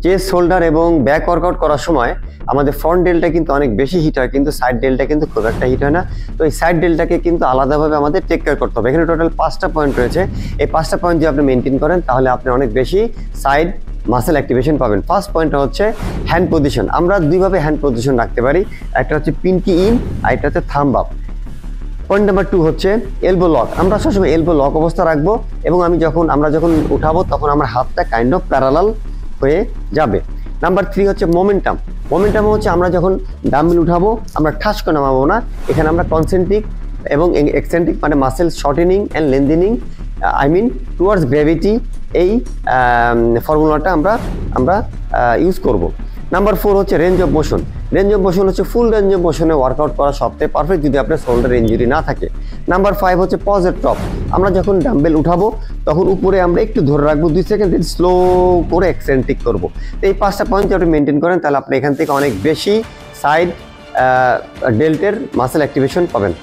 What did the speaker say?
Chest, shoulder এবং back workout করার সময় আমাদের ফ্রন্ট ডেলটা কিন্তু অনেক বেশি হিট হয়, কিন্তু সাইড ডেলটা কিন্তু খুব একটা হিট হয় না। তো এই সাইড ডেলটাকে কিন্তু আলাদাভাবে আমাদের টেক কেয়ার করতে হবে। এখানে টোটাল 5টা পয়েন্ট রয়েছে। এই 5টা পয়েন্ট যদি আপনি মেনটেন করেন তাহলে আপনি অনেক বেশি সাইড মাসেল অ্যাক্টিভেশন পাবেন। ফার্স্ট পয়েন্টটা হচ্ছে হ্যান্ড পজিশন। আমরা দুইভাবে হ্যান্ড পজিশন রাখতে পারি, একটা হচ্ছে পিনকি ইন আর একটা হচ্ছে থাম্ব আপ। পয়েন্ট নাম্বার 2 হচ্ছে এলবো লক। আমরা সবসময় এলবো লক অবস্থা রাখবো এবং আমরা যখন উঠাবো তখন আমার হাতটা কাইন্ড অফ প্যারালাল হয়ে যাবে। নাম্বার 3 হচ্ছে মোমেন্টাম। মোমেন্টাম হচ্ছে আমরা যখন ডাম্বেল উঠাবো আমরা ঠাস করে নামাবো না, এখানে আমরা কনসেন্ট্রিক এবং এক্সেন্ট্রিক মানে muscle shortening and lengthening towards gravity, এই ফর্মুলাটা আমরা ইউজ করব। নাম্বার 4 হচ্ছে range of motion. Range of motion হচ্ছে ফুল রেঞ্জ অফ মোশনে ওয়ার্কআউট করা সবথেকে পারফেক্ট যদি আপনার শোল্ডার ইঞ্জুরি না থাকে। নাম্বার 5 হচ্ছে পজের টপ। আমরা যখন ডাম্বেল উঠাবো তখন উপরে আমরা একটু ধরে রাখবো 2 সেকেন্ড, স্লো করে এক্সেন্ট্রিক করবো। তো এই 5টা পয়েন্ট আপনি মেনটেন করেন তাহলে আপনি এখান থেকে অনেক বেশি সাইড ডেল্টের মাসেল অ্যাক্টিভেশন পাবেন।